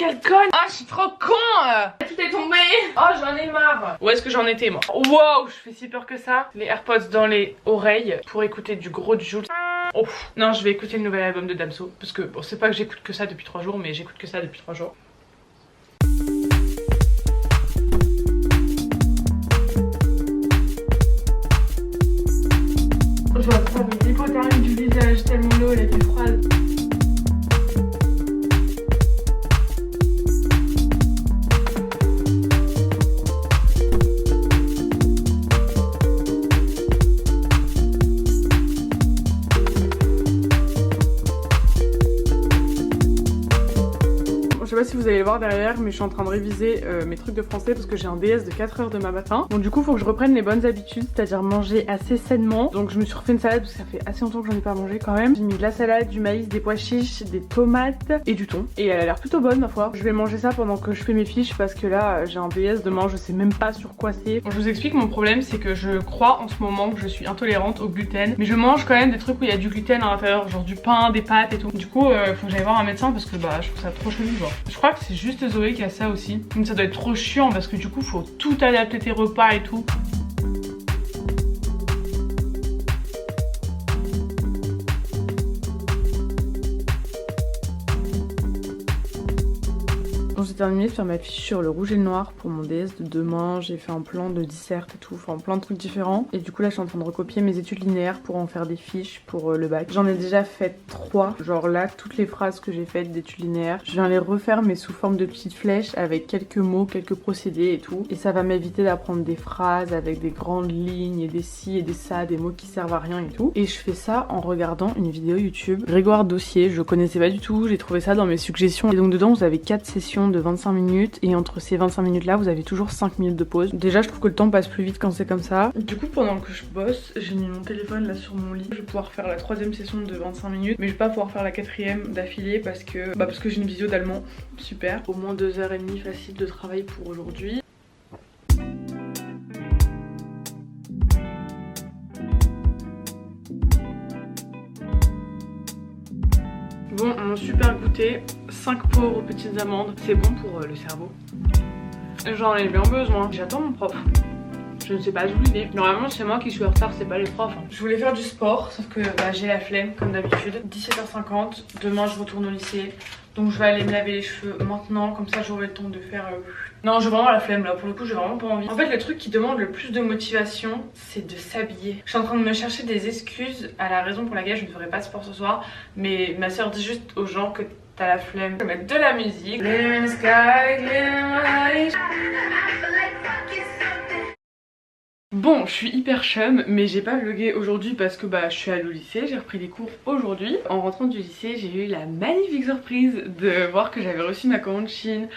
quelle conne. Ah, je suis trop con. Tout est tombé. Oh, j'en ai marre. Où est-ce que j'en étais moi? Wow, je fais si peur que ça. Les AirPods dans les oreilles pour écouter du gros Jul. Oh, non, je vais écouter le nouvel album de Damso. Parce que bon, c'est pas que j'écoute que ça depuis 3 jours, mais j'écoute que ça depuis 3 jours. Je vois ça, mais l'hypothermie du visage, tellement l'eau elle était froide. Je sais pas si vous allez le voir derrière, mais je suis en train de réviser mes trucs de français parce que j'ai un DS de 4 heures demain matin. Donc du coup faut que je reprenne les bonnes habitudes, c'est-à-dire manger assez sainement. Donc je me suis refait une salade parce que ça fait assez longtemps que j'en ai pas mangé quand même. J'ai mis de la salade, du maïs, des pois chiches, des tomates et du thon. Et elle a l'air plutôt bonne ma foi. Je vais manger ça pendant que je fais mes fiches parce que là j'ai un DS demain, je sais même pas sur quoi c'est. Bon, je vous explique mon problème, c'est que je crois en ce moment que je suis intolérante au gluten. Mais je mange quand même des trucs où il y a du gluten à l'intérieur, genre du pain, des pâtes et tout. Du coup faut que j'aille voir un médecin parce que bah je trouve ça trop chelou genre. Je crois que c'est juste Zoé qui a ça aussi. Donc ça doit être trop chiant parce que du coup faut tout adapter tes repas et tout. Bon, j'ai terminé de faire ma fiche sur le rouge et le noir pour mon DS de demain. J'ai fait un plan de dissert et tout, enfin plein de trucs différents. Et du coup là je suis en train de recopier mes études linéaires pour en faire des fiches pour le bac. J'en ai déjà fait 3. Genre là toutes les phrases que j'ai faites d'études linéaires, je viens les refaire mais sous forme de petites flèches avec quelques mots, quelques procédés et tout. Et ça va m'éviter d'apprendre des phrases avec des grandes lignes et des ci et des ça, des mots qui servent à rien et tout. Et je fais ça en regardant une vidéo YouTube. Grégoire Dossier, je connaissais pas du tout, j'ai trouvé ça dans mes suggestions. Et donc dedans vous avez 4 sessions de 25 minutes et entre ces 25 minutes là vous avez toujours 5 minutes de pause. Déjà je trouve que le temps passe plus vite quand c'est comme ça. Du coup pendant que je bosse j'ai mis mon téléphone là sur mon lit. Je vais pouvoir faire la 3e session de 25 minutes mais je vais pas pouvoir faire la 4e d'affilée parce que j'ai une visio d'allemand. Super. Au moins 2h30 facile de travail pour aujourd'hui. Bon, mon super goûter, 5 pauvres petites amandes, c'est bon pour le cerveau. J'en ai bien besoin. J'attends mon prof. Je ne sais pas d'où il est. Normalement c'est moi qui suis en retard, c'est pas les profs. Je voulais faire du sport, sauf que j'ai la flemme comme d'habitude. 17h50, demain je retourne au lycée. Donc je vais aller me laver les cheveux maintenant, comme ça j'aurai le temps de faire... Non, j'ai vraiment la flemme là, pour le coup j'ai vraiment pas envie. En fait le truc qui demande le plus de motivation, c'est de s'habiller. Je suis en train de me chercher des excuses à la raison pour laquelle je ne ferai pas de sport ce soir. Mais ma soeur dit juste aux gens que t'as la flemme. Je vais mettre de la musique. Bon, je suis hyper chum, mais j'ai pas vlogué aujourd'hui parce que je suis allée au lycée, j'ai repris les cours aujourd'hui. En rentrant du lycée, j'ai eu la magnifique surprise de voir que j'avais reçu ma commande Shein.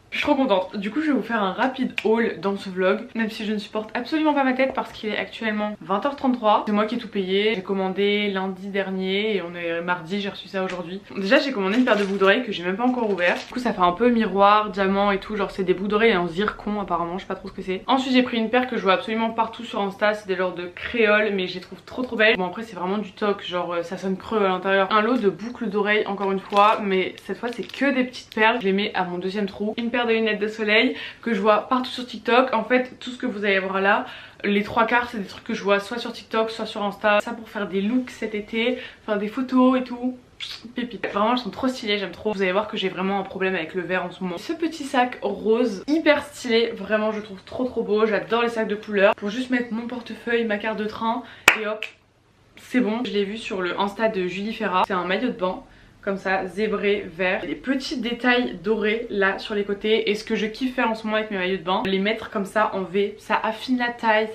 Je suis trop contente. Du coup je vais vous faire un rapide haul dans ce vlog, même si je ne supporte absolument pas ma tête parce qu'il est actuellement 20h33. C'est moi qui ai tout payé. J'ai commandé lundi dernier et on est mardi, j'ai reçu ça aujourd'hui. Déjà j'ai commandé une paire de boucles d'oreilles que j'ai même pas encore ouvert. Du coup ça fait un peu miroir, diamant et tout. Genre c'est des boucles d'oreilles en zircon apparemment, je sais pas trop ce que c'est. Ensuite j'ai pris une paire que je vois absolument partout sur Insta. C'est des genres de créoles mais je les trouve trop belles. Bon après c'est vraiment du toc, genre ça sonne creux à l'intérieur. Un lot de boucles d'oreilles encore une fois, mais cette fois c'est que des petites perles. Je les mets à mon 2e trou. Une paire de lunettes de soleil que je vois partout sur TikTok. En fait tout ce que vous allez voir là, les 3/4 c'est des trucs que je vois soit sur TikTok soit sur Insta. Ça pour faire des looks cet été, faire des photos et tout. Pépite. Vraiment elles sont trop stylées, j'aime trop. Vous allez voir que j'ai vraiment un problème avec le vert en ce moment. Ce petit sac rose hyper stylé, vraiment je trouve trop beau. J'adore les sacs de couleur. Pour juste mettre mon portefeuille, ma carte de train et hop c'est bon. Je l'ai vu sur le Insta de Julie Ferrat. C'est un maillot de bain comme ça, zébré, vert. Des petits détails dorés là sur les côtés. Et ce que je kiffe faire en ce moment avec mes maillots de bain, les mettre comme ça en V, ça affine la taille.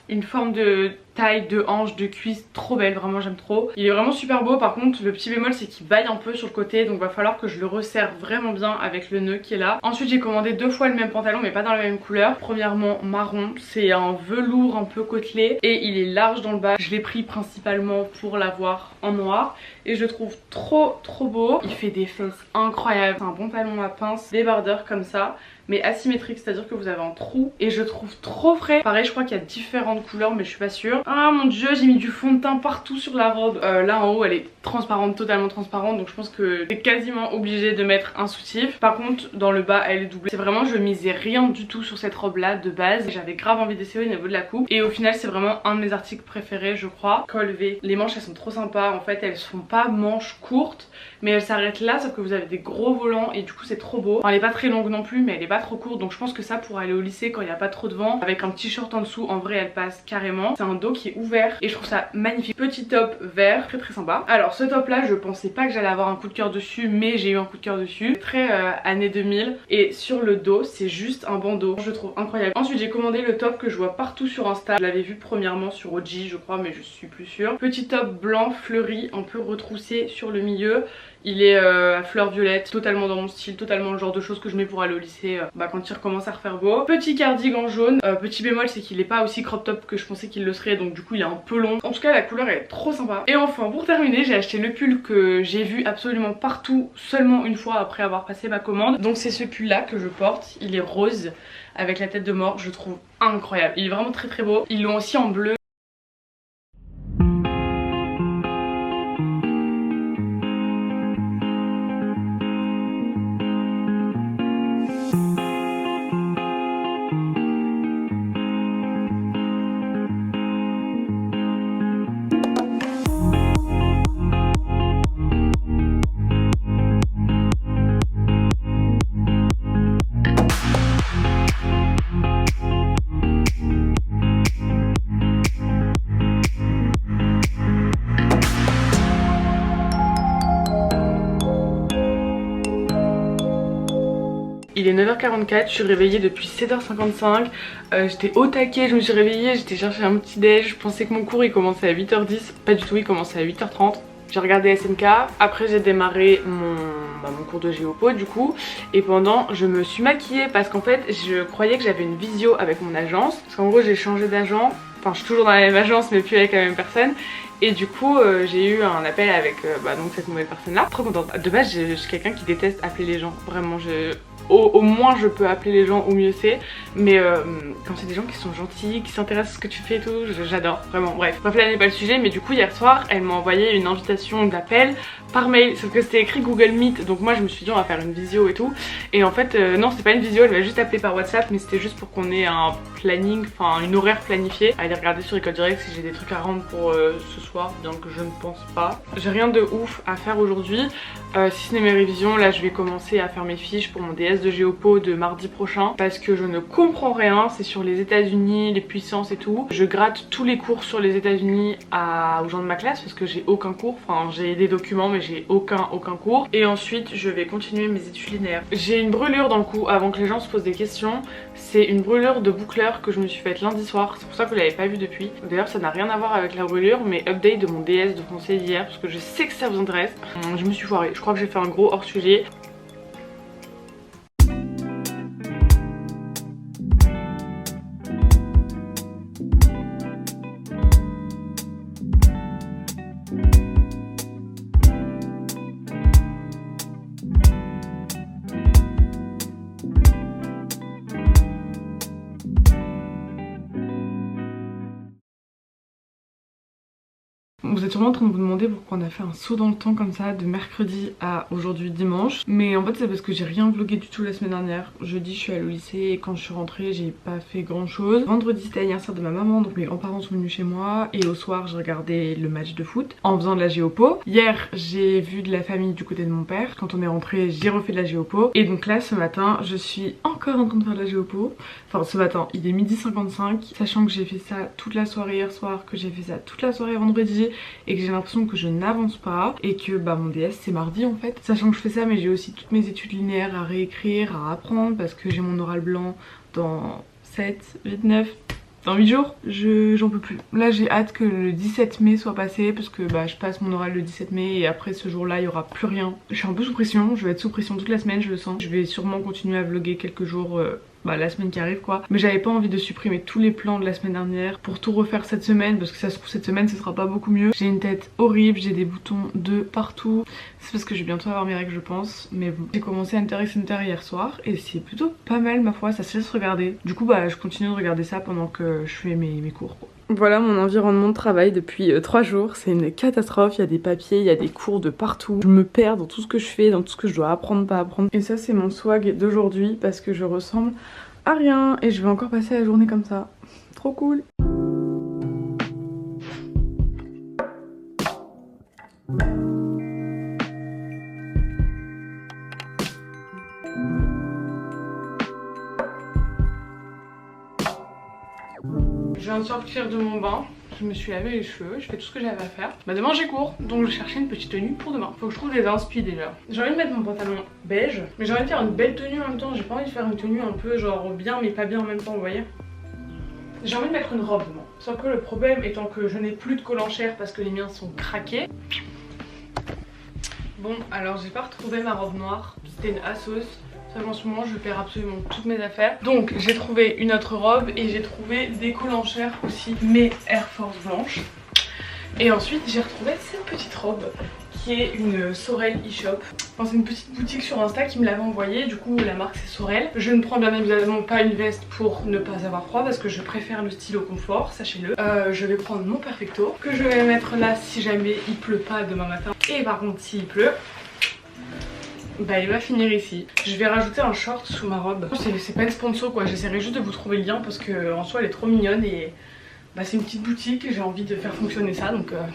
Une forme de taille, de hanche, de cuisse, trop belle, vraiment j'aime trop. Il est vraiment super beau, par contre le petit bémol c'est qu'il baille un peu sur le côté, donc va falloir que je le resserre vraiment bien avec le nœud qui est là. Ensuite j'ai commandé 2 fois le même pantalon mais pas dans la même couleur. Premièrement marron, c'est un velours un peu côtelé et il est large dans le bas. Je l'ai pris principalement pour l'avoir en noir et je le trouve trop beau. Il fait des fesses incroyables, c'est un pantalon à pince débardeur comme ça. mais asymétrique, c'est à dire que vous avez un trou et je trouve trop frais. Pareil je crois qu'il y a différentes couleurs mais je suis pas sûre. Ah mon dieu, j'ai mis du fond de teint partout sur la robe. Là en haut elle est transparente, totalement transparente, donc je pense que t'es quasiment obligé de mettre un soutif. Par contre dans le bas elle est doublée. C'est vraiment, je misais rien du tout sur cette robe là de base. J'avais grave envie d'essayer au niveau de la coupe et au final c'est vraiment un de mes articles préférés je crois. Col V, les manches elles sont trop sympas, en fait elles sont pas manches courtes mais elles s'arrêtent là, sauf que vous avez des gros volants et du coup c'est trop beau. Enfin, elle est pas très longue non plus mais elle est pas trop courte, donc je pense que ça pour aller au lycée quand il n'y a pas trop de vent avec un petit short en dessous, en vrai elle passe carrément. C'est un dos qui est ouvert et je trouve ça magnifique. Petit top vert, très très sympa. Alors ce top là je pensais pas que j'allais avoir un coup de cœur dessus, mais j'ai eu un coup de cœur dessus. Très années 2000 et sur le dos c'est juste un bandeau, je trouve incroyable. Ensuite j'ai commandé le top que je vois partout sur Insta. Je l'avais vu premièrement sur OG je crois mais je suis plus sûre. Petit top blanc fleuri, un peu retroussé sur le milieu. Il est à fleur violette, totalement dans mon style, totalement le genre de choses que je mets pour aller au lycée quand il recommence à refaire beau. Petit cardigan jaune, petit bémol c'est qu'il est pas aussi crop top que je pensais qu'il le serait, donc du coup il est un peu long. En tout cas la couleur est trop sympa. Et enfin pour terminer j'ai acheté le pull que j'ai vu absolument partout seulement une fois après avoir passé ma commande. Donc c'est ce pull là que je porte, il est rose avec la tête de mort, je trouve incroyable. Il est vraiment très très beau. Ils l'ont aussi en bleu. Il est 9h44, je suis réveillée depuis 7h55, j'étais au taquet, je me suis réveillée, j'étais chercher un petit déj, je pensais que mon cours il commençait à 8h10, pas du tout, il commençait à 8h30. J'ai regardé SNK, après j'ai démarré mon cours de géopo du coup, et pendant je me suis maquillée parce qu'en fait je croyais que j'avais une visio avec mon agence, parce qu'en gros j'ai changé d'agent, enfin je suis toujours dans la même agence mais plus avec la même personne. Et du coup j'ai eu un appel avec donc cette nouvelle personne là. Trop contente. De base je suis quelqu'un qui déteste appeler les gens. Vraiment au moins je peux appeler les gens, au mieux c'est. Mais quand c'est des gens qui sont gentils, qui s'intéressent à ce que tu fais et tout, j'adore vraiment. Bref là n'est pas le sujet, mais du coup hier soir elle m'a envoyé une invitation d'appel par mail. Sauf que c'était écrit Google Meet, donc moi je me suis dit on va faire une visio et tout. Et en fait non c'est pas une visio, elle m'a juste appelé par WhatsApp, mais c'était juste pour qu'on ait un planning, enfin une horaire planifiée. Aller regarder sur École Direct si j'ai des trucs à rendre pour ce soir, bien que je ne pense pas. J'ai rien de ouf à faire aujourd'hui, si ce n'est mes révisions. Là je vais commencer à faire mes fiches pour mon DS de Géopo de mardi prochain parce que je ne comprends rien. C'est sur les États-Unis, les puissances et tout. Je gratte tous les cours sur les États-Unis aux gens de ma classe parce que j'ai aucun cours, enfin j'ai des documents mais j'ai aucun cours. Et ensuite je vais continuer mes études linéaires. J'ai une brûlure dans le cou, avant que les gens se posent des questions. C'est une brûlure de boucleur que je me suis faite lundi soir, c'est pour ça que vous l'avez pas vu depuis. D'ailleurs ça n'a rien à voir avec la brûlure, mais update de mon DS de français d'hier parce que je sais que ça vous intéresse. Je me suis foirée, je crois que j'ai fait un gros hors sujet. Vous êtes sûrement en train de vous demander pourquoi on a fait un saut dans le temps comme ça de mercredi à aujourd'hui dimanche. Mais en fait c'est parce que j'ai rien vlogué du tout la semaine dernière. Jeudi je suis allée au lycée et quand je suis rentrée j'ai pas fait grand chose. Vendredi c'était l'anniversaire de ma maman, donc mes grands-parents sont venus chez moi. Et au soir j'ai regardé le match de foot en faisant de la géopo. Hier j'ai vu de la famille du côté de mon père. Quand on est rentré j'ai refait de la géopo. Et donc là ce matin je suis encore en train de faire de la géopo. Enfin ce matin il est 12h55. Sachant que j'ai fait ça toute la soirée hier soir, que j'ai fait ça toute la soirée vendredi et que j'ai l'impression que je n'avance pas et que mon DS c'est mardi en fait. Sachant que je fais ça mais j'ai aussi toutes mes études linéaires à réécrire, à apprendre parce que j'ai mon oral blanc dans 7, 8, 9... dans 8 jours. J'en peux plus. Là j'ai hâte que le 17 mai soit passé parce que je passe mon oral le 17 mai et après ce jour là il y aura plus rien. Je suis un peu sous pression, je vais être sous pression toute la semaine je le sens. Je vais sûrement continuer à vlogger quelques jours la semaine qui arrive quoi. Mais j'avais pas envie de supprimer tous les plans de la semaine dernière pour tout refaire cette semaine parce que ça se trouve cette semaine ce sera pas beaucoup mieux. J'ai une tête horrible, j'ai des boutons de partout. C'est parce que je vais bientôt avoir mes règles je pense. Mais bon, j'ai commencé Hunter x Hunter hier soir et c'est plutôt pas mal ma foi, ça se laisse regarder. Du coup je continue de regarder ça pendant que je fais mes cours quoi. Voilà mon environnement de travail depuis 3 jours, c'est une catastrophe, il y a des papiers, il y a des cours de partout. Je me perds dans tout ce que je fais, dans tout ce que je dois apprendre, pas apprendre. Et ça c'est mon swag d'aujourd'hui parce que je ressemble à rien et je vais encore passer la journée comme ça. Trop cool. Je viens de sortir de mon bain, je me suis lavé les cheveux, je fais tout ce que j'avais à faire. Demain j'ai cours, donc je cherchais une petite tenue pour demain. Faut que je trouve des inspi déjà. J'ai envie de mettre mon pantalon beige, mais j'ai envie de faire une belle tenue en même temps. J'ai pas envie de faire une tenue un peu genre bien mais pas bien en même temps, vous voyez. J'ai envie de mettre une robe moi. Sauf que le problème étant que je n'ai plus de col en chair parce que les miens sont craqués. Bon alors j'ai pas retrouvé ma robe noire, c'était une Assos. En ce moment je perds absolument toutes mes affaires. Donc j'ai trouvé une autre robe et j'ai trouvé des cols en chair aussi, mes Air Force blanches. Et ensuite j'ai retrouvé cette petite robe qui est une Sorel e-shop. Enfin, c'est une petite boutique sur Insta qui me l'avait envoyée, du coup la marque c'est Sorel. Je ne prends bien évidemment pas une veste pour ne pas avoir froid parce que je préfère le style au confort, sachez-le. Je vais prendre mon Perfecto que je vais mettre là si jamais il pleut pas demain matin. Et par contre s'il pleut, il va finir ici. Je vais rajouter un short sous ma robe. C'est pas une sponsor quoi, j'essaierai juste de vous trouver le lien parce que en soi elle est trop mignonne et c'est une petite boutique et j'ai envie de faire fonctionner ça donc voilà.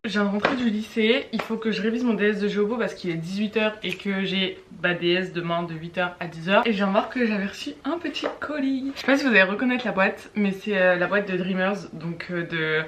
Je viens de rentrer du lycée, il faut que je révise mon DS de Géopo parce qu'il est 18 h et que j'ai DS demain de 8 h à 10 h. Et je viens de voir que j'avais reçu un petit colis. Je sais pas si vous allez reconnaître la boîte, mais c'est la boîte de Dreamers, donc de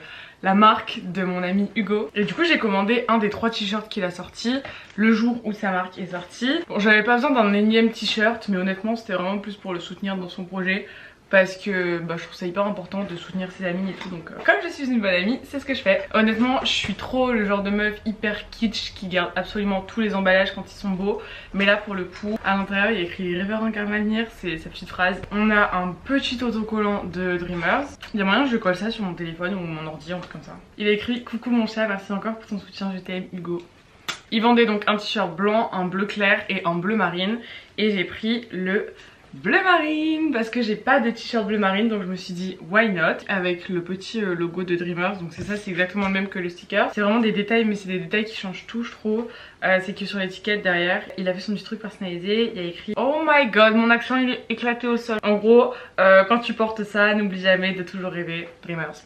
la marque de mon ami Hugo. Et du coup j'ai commandé un des 3 t-shirts qu'il a sorti le jour où sa marque est sortie. Bon, j'avais pas besoin d'un énième t-shirt, mais honnêtement c'était vraiment plus pour le soutenir dans son projet. Parce que je trouve ça hyper important de soutenir ses amis et tout, donc comme je suis une bonne amie, c'est ce que je fais. Honnêtement je suis trop le genre de meuf hyper kitsch qui garde absolument tous les emballages quand ils sont beaux. Mais là pour le coup à l'intérieur il y a écrit Révérend Carmalnier, c'est sa petite phrase. On a un petit autocollant de Dreamers. Il y a moyen que je colle ça sur mon téléphone ou mon ordi, un truc comme ça. Il a écrit coucou mon chat, merci encore pour ton soutien, je t'aime Hugo. Il vendait donc un t-shirt blanc, un bleu clair et un bleu marine. Et j'ai pris le bleu marine parce que j'ai pas de t-shirt bleu marine, donc je me suis dit why not, avec le petit logo de Dreamers. Donc c'est ça, c'est exactement le même que le sticker. C'est vraiment des détails, mais c'est des détails qui changent tout je trouve. C'est que sur l'étiquette derrière il a fait son petit truc personnalisé, il y a écrit oh my god, mon accent il est éclaté au sol. En gros quand tu portes ça, n'oublie jamais de toujours rêver Dreamers.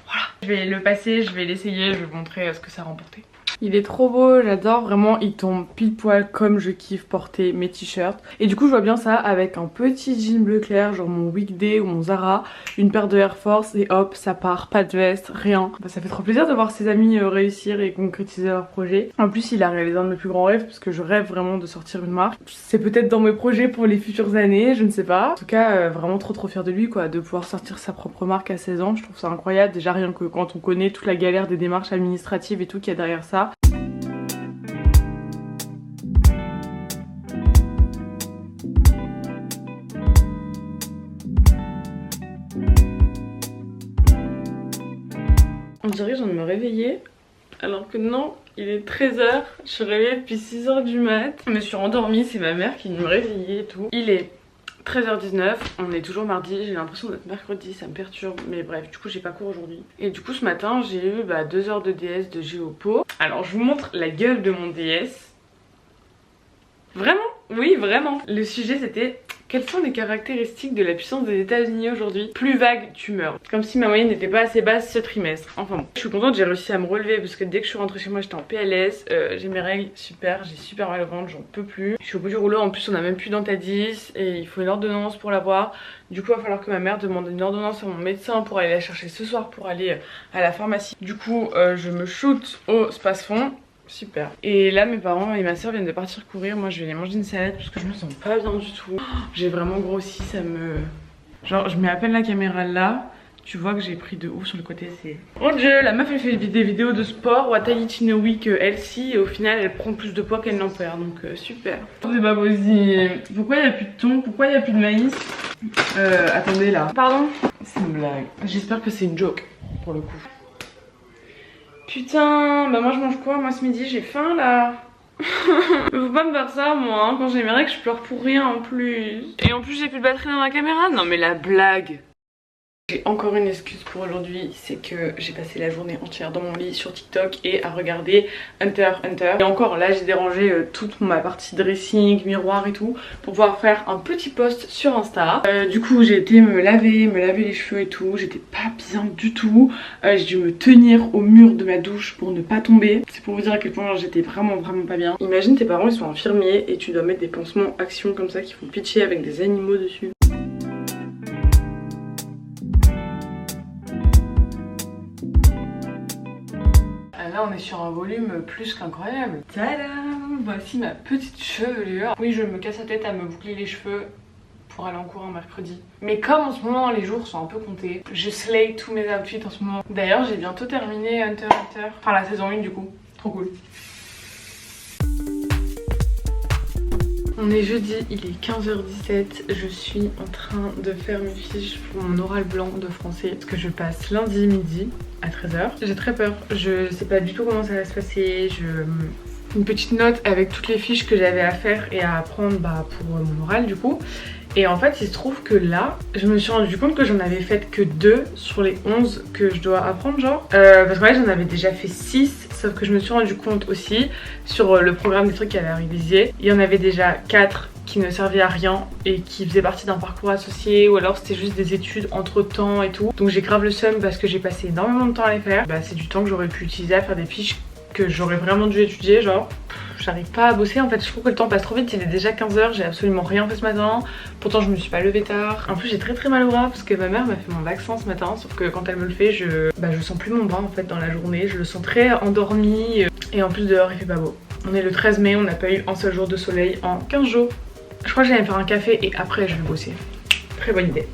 Voilà, je vais le passer, je vais l'essayer, je vais vous montrer ce que ça a remporté. Il est trop beau, j'adore, vraiment il tombe pile poil comme je kiffe porter mes t-shirts. Et du coup je vois bien ça avec un petit jean bleu clair, genre mon Weekday ou mon Zara, une paire de Air Force et hop ça part, pas de veste, rien. Ça fait trop plaisir de voir ses amis réussir et concrétiser leurs projets. En plus il a réalisé un de mes plus grands rêves parce que je rêve vraiment de sortir une marque. C'est peut-être dans mes projets pour les futures années, je ne sais pas. En tout cas vraiment trop fière de lui quoi, de pouvoir sortir sa propre marque à 16 ans, je trouve ça incroyable. Déjà rien que quand on connaît toute la galère des démarches administratives et tout qu'il y a derrière ça. On dirait que je viens de me réveiller alors que non, il est 13 h, je suis réveillée depuis 6 h du mat. Je me suis endormie, c'est ma mère qui me réveillait et tout. Il est 13 h 19, on est toujours mardi, j'ai l'impression d'être mercredi, ça me perturbe, mais bref, du coup j'ai pas cours aujourd'hui. Et du coup ce matin j'ai eu 2 heures de DS de Géopo. Alors je vous montre la gueule de mon DS. Vraiment? Oui vraiment. Le sujet c'était Quelles sont les caractéristiques de la puissance des États-Unis aujourd'hui? Plus vague, tu meurs. Comme si ma moyenne n'était pas assez basse ce trimestre. Enfin bon. Je suis contente, j'ai réussi à me relever parce que dès que je suis rentrée chez moi, j'étais en PLS. J'ai mes règles, super. J'ai super mal au ventre, j'en peux plus. Je suis au bout du rouleau. En plus, on a même plus d'Antadis et il faut une ordonnance pour l'avoir. Du coup, il va falloir que ma mère demande une ordonnance à mon médecin pour aller la chercher ce soir pour aller à la pharmacie. Du coup, je me shoot au Spasfon. Super. Et là mes parents et ma soeur viennent de partir courir. Moi je vais aller manger une salade parce que je me sens pas bien du tout. J'ai vraiment grossi, ça me... Genre je mets à peine la caméra là. Tu vois que j'ai pris de ouf sur le côté, c'est... Oh Dieu, la meuf elle fait des vidéos de sport. What I eat in a week healthy. Et au final elle prend plus de poids qu'elle n'en perd. Donc super. C'est pas possible. Pourquoi il n'y a plus de thon? Pourquoi il n'y a plus de maïs? Attendez là. Pardon? C'est une blague. J'espère que c'est une joke pour le coup. Putain, bah moi je mange quoi? Moi ce midi j'ai faim là. Faut pas me faire ça moi, hein. Quand j'ai mes règles je pleure pour rien en plus. Et en plus j'ai plus de batterie dans ma caméra. Non mais la blague. J'ai encore une excuse pour aujourd'hui, c'est que j'ai passé la journée entière dans mon lit sur TikTok et à regarder Hunter x Hunter. Et encore là j'ai dérangé toute ma partie dressing, miroir et tout pour pouvoir faire un petit post sur Insta. Du coup j'ai été me laver les cheveux et tout, j'étais pas bien du tout. J'ai dû me tenir au mur de ma douche pour ne pas tomber. C'est pour vous dire à quel point j'étais vraiment pas bien. Imagine tes parents ils sont infirmiers et tu dois mettre des pansements action comme ça qui font pitcher avec des animaux dessus. Là on est sur un volume plus qu'incroyable. Tadam! Voici ma petite chevelure. Oui je me casse la tête à me boucler les cheveux pour aller en cours un mercredi. Mais comme en ce moment les jours sont un peu comptés, je slay tous mes outfits en ce moment. D'ailleurs j'ai bientôt terminé Hunter x Hunter. Enfin la saison 1 du coup. Trop cool. On est jeudi, il est 15h17, je suis en train de faire mes fiches pour mon oral blanc de français parce que je passe lundi midi à 13h. J'ai très peur, je sais pas du tout comment ça va se passer, une petite note avec toutes les fiches que j'avais à faire et à apprendre pour mon oral du coup. Et en fait il se trouve que là, je me suis rendu compte que j'en avais fait que 2 sur les 11 que je dois apprendre genre. Parce que là j'en avais déjà fait 6, sauf que je me suis rendu compte aussi sur le programme des trucs qu'elle a révisé. Il y en avait déjà 4 qui ne servaient à rien et qui faisaient partie d'un parcours associé ou alors c'était juste des études entre temps et tout. Donc j'ai grave le seum parce que j'ai passé énormément de temps à les faire. C'est du temps que j'aurais pu utiliser à faire des fiches que j'aurais vraiment dû étudier genre. J'arrive pas à bosser en fait, je trouve que le temps passe trop vite, il est déjà 15h, j'ai absolument rien fait ce matin. Pourtant je me suis pas levée tard. En plus j'ai très mal au bras parce que ma mère m'a fait mon vaccin ce matin. Sauf que quand elle me le fait, je sens plus mon bras en fait dans la journée. Je le sens très endormi. Et en plus dehors il fait pas beau. On est le 13 mai, on n'a pas eu un seul jour de soleil en 15 jours. Je crois que j'allais me faire un café et après je vais bosser. Très bonne idée.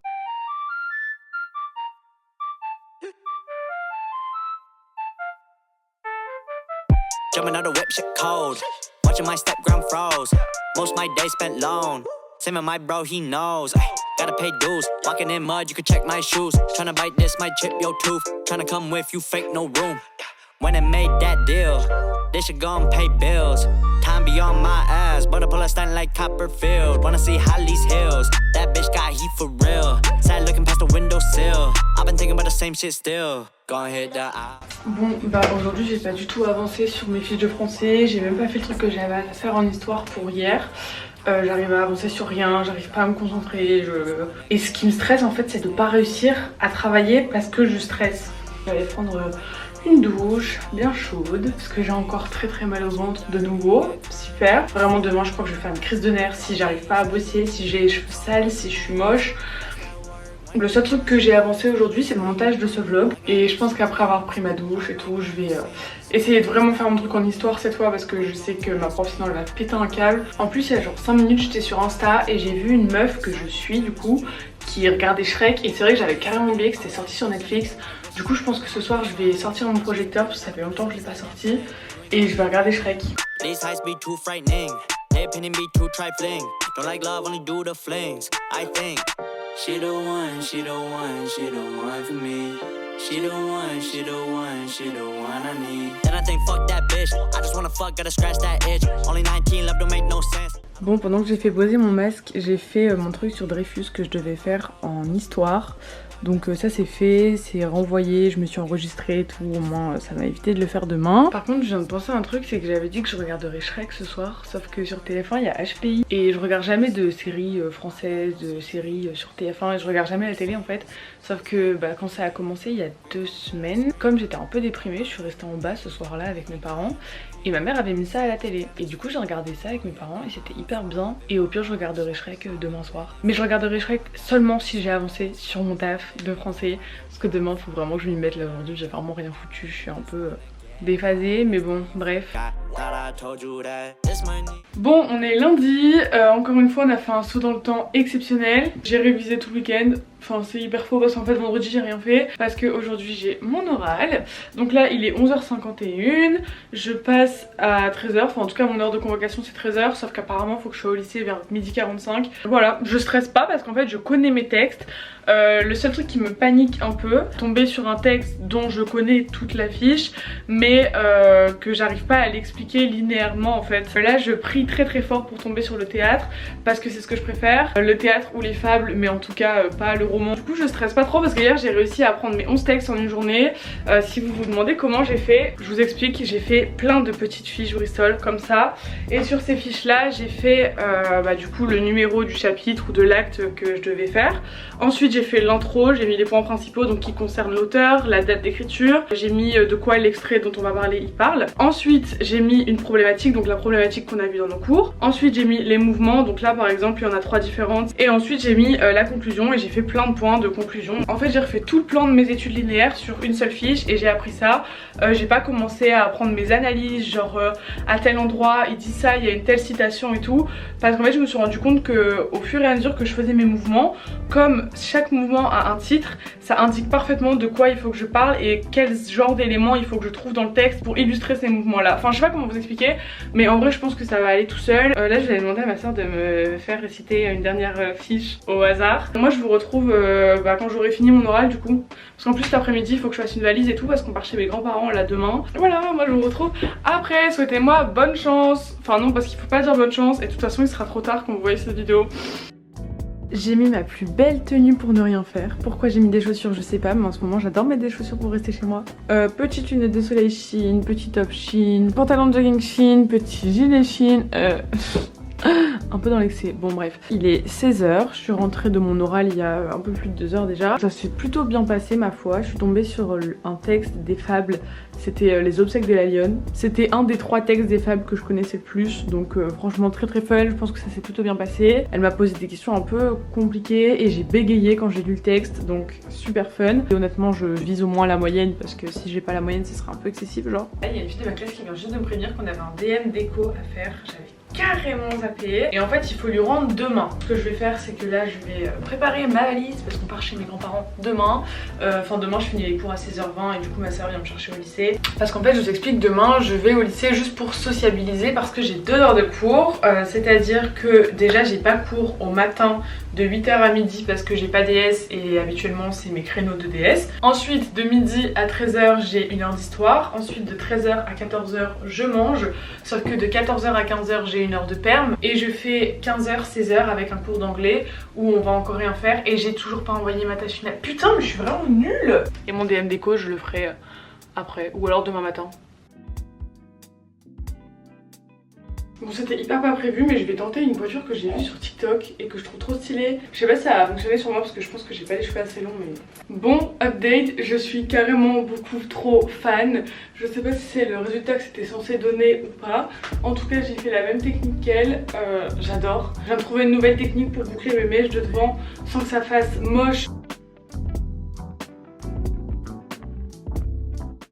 Jumping out the whip, shit cold. Watching my stepgram froze. Most my days spent alone. Same with my bro, he knows. Ay, gotta pay dues. Walking in mud, you can check my shoes. Tryna bite this, might chip your tooth. Tryna come with you, fake no room. When I made that deal, they should go and pay bills. Time be on my ass, but I pull a stunt like Copperfield. Wanna see Holly's Hills. That bitch got heat for real. Sad looking past the windowsill. I've been thinking about the same shit still. Bon aujourd'hui j'ai pas du tout avancé sur mes fiches de français, j'ai même pas fait le truc que j'avais à faire en histoire pour hier. J'arrive à avancer sur rien, j'arrive pas à me concentrer. Et ce qui me stresse en fait c'est de pas réussir à travailler parce que je stresse. Je vais aller prendre une douche bien chaude parce que j'ai encore très mal au ventre de nouveau. Super. Vraiment demain je crois que je vais faire une crise de nerfs si j'arrive pas à bosser, si j'ai les cheveux sales, si je suis moche. Le seul truc que j'ai avancé aujourd'hui c'est le montage de ce vlog. Et je pense qu'après avoir pris ma douche et tout, je vais essayer de vraiment faire mon truc en histoire cette fois. Parce que je sais que ma prof sinon elle va péter un câble. En plus il y a genre 5 minutes j'étais sur Insta et j'ai vu une meuf que je suis du coup qui regardait Shrek. Et c'est vrai que j'avais carrément oublié que c'était sorti sur Netflix. Du coup je pense que ce soir je vais sortir mon projecteur parce que ça fait longtemps que je l'ai pas sorti. Et je vais regarder Shrek. She the one, she the one, she the one for me. She the one, she the one, she the one I need. Then I think fuck that bitch. I just wanna fuck, gotta scratch that itch. Only 19 love don't make no sense. Bon, pendant que j'ai fait poser mon masque, j'ai fait mon truc sur Dreyfus que je devais faire en histoire. Donc ça c'est fait, c'est renvoyé, je me suis enregistrée et tout, au moins ça m'a évité de le faire demain. Par contre je viens de penser à un truc, c'est que j'avais dit que je regarderais Shrek ce soir, sauf que sur TF1 il y a HPI et je regarde jamais de séries françaises, de séries sur TF1 et je regarde jamais la télé en fait. Sauf que quand ça a commencé il y a 2 semaines, comme j'étais un peu déprimée, je suis restée en bas ce soir là avec mes parents et ma mère avait mis ça à la télé. Et du coup j'ai regardé ça avec mes parents et c'était hyper bien. Et au pire je regarderai Shrek demain soir. Mais je regarderai Shrek seulement si j'ai avancé sur mon taf de français. Parce que demain faut vraiment que je m'y mette là aujourd'hui, j'ai vraiment rien foutu, je suis un peu déphasée, mais bon bref. Bon on est lundi, encore une fois on a fait un saut dans le temps exceptionnel. J'ai révisé tout le week-end. Enfin c'est hyper faux parce qu'en fait vendredi j'ai rien fait parce qu'aujourd'hui j'ai mon oral. Donc là il est 11h51, je passe à 13h, enfin en tout cas mon heure de convocation c'est 13h, sauf qu'apparemment il faut que je sois au lycée vers 12h45. Voilà, je stresse pas parce qu'en fait je connais mes textes. Le seul truc qui me panique un peu, tomber sur un texte dont je connais toute la fiche mais que j'arrive pas à l'expliquer linéairement en fait. Là je prie très fort pour tomber sur le théâtre parce que c'est ce que je préfère, le théâtre ou les fables, mais en tout cas pas le roman. Du coup je stresse pas trop parce que hier j'ai réussi à apprendre mes 11 textes en une journée. Si vous vous demandez comment j'ai fait, je vous explique, j'ai fait plein de petites fiches Bristol comme ça et sur ces fiches là j'ai fait du coup le numéro du chapitre ou de l'acte que je devais faire. Ensuite j'ai fait l'intro, j'ai mis les points principaux donc qui concernent l'auteur, la date d'écriture, j'ai mis de quoi l'extrait dont on va parler il parle. Ensuite j'ai mis une problématique, donc la problématique qu'on a vue dans nos cours. Ensuite j'ai mis les mouvements, donc là par exemple il y en a 3 différentes. Et ensuite j'ai mis la conclusion et j'ai fait plein de points de conclusion. En fait j'ai refait tout le plan de mes études linéaires sur une seule fiche et j'ai appris ça. J'ai pas commencé à apprendre mes analyses, genre à tel endroit il dit ça, il y a une telle citation et tout, parce qu'en fait je me suis rendu compte que au fur et à mesure que je faisais mes mouvements, comme chaque mouvement a un titre, ça indique parfaitement de quoi il faut que je parle et quel genre d'éléments il faut que je trouve dans le texte pour illustrer ces mouvements là. Enfin je sais pas comment vous expliquer, mais en vrai je pense que ça va aller tout seul. Là je vais demander à ma soeur de me faire réciter une dernière fiche au hasard. Moi je vous retrouve quand j'aurai fini mon oral du coup, parce qu'en plus cet après-midi il faut que je fasse une valise et tout parce qu'on part chez mes grands-parents là demain. Voilà, moi je vous retrouve après, souhaitez-moi bonne chance. Enfin non, parce qu'il faut pas dire bonne chance et de toute façon il sera trop tard quand vous voyez cette vidéo. J'ai mis ma plus belle tenue pour ne rien faire. Pourquoi j'ai mis des chaussures je sais pas, mais en ce moment j'adore mettre des chaussures pour rester chez moi. Petite lunette de soleil Shein, petit top Shein, pantalon de jogging Shein, petit gilet Shein, un peu dans l'excès, bon bref. Il est 16h, je suis rentrée de mon oral il y a un peu plus de 2 heures déjà. Ça s'est plutôt bien passé ma foi, je suis tombée sur un texte des fables, c'était les obsèques de la lionne. C'était un des 3 textes des fables que je connaissais le plus, donc franchement très fun, je pense que ça s'est plutôt bien passé. Elle m'a posé des questions un peu compliquées et j'ai bégayé quand j'ai lu le texte, donc super fun. Et honnêtement je vise au moins la moyenne parce que si j'ai pas la moyenne ce sera un peu excessif genre. Là il y a une fille de ma classe qui vient juste de me prévenir qu'on avait un DM déco à faire, j'avais carrément zappé. Et en fait il faut lui rendre demain. Ce que je vais faire c'est que là je vais préparer ma valise parce qu'on part chez mes grands-parents demain. Enfin demain je finis les cours à 16h20 et du coup ma soeur vient me chercher au lycée. Parce qu'en fait je vous explique, demain je vais au lycée juste pour sociabiliser parce que j'ai 2 heures de cours. C'est à dire que déjà j'ai pas cours au matin de 8h à midi parce que j'ai pas DS et habituellement c'est mes créneaux de DS. Ensuite de midi à 13h j'ai une heure d'histoire. Ensuite de 13h à 14h je mange. Sauf que de 14h à 15h j'ai une heure de perm. Et je fais 15h, 16h avec un cours d'anglais où on va encore rien faire. Et j'ai toujours pas envoyé ma tâche finale. Putain mais je suis vraiment nulle. Et mon DM déco je le ferai après ou alors demain matin. Bon c'était hyper pas prévu mais je vais tenter une voiture que j'ai vue sur TikTok et que je trouve trop stylée. Je sais pas si ça va fonctionner sur moi parce que je pense que j'ai pas les cheveux assez longs mais... Bon update, je suis carrément beaucoup trop fan. Je sais pas si c'est le résultat que c'était censé donner ou pas. En tout cas j'ai fait la même technique qu'elle, j'adore. Je viens de trouver une nouvelle technique pour boucler mes mèches de devant sans que ça fasse moche.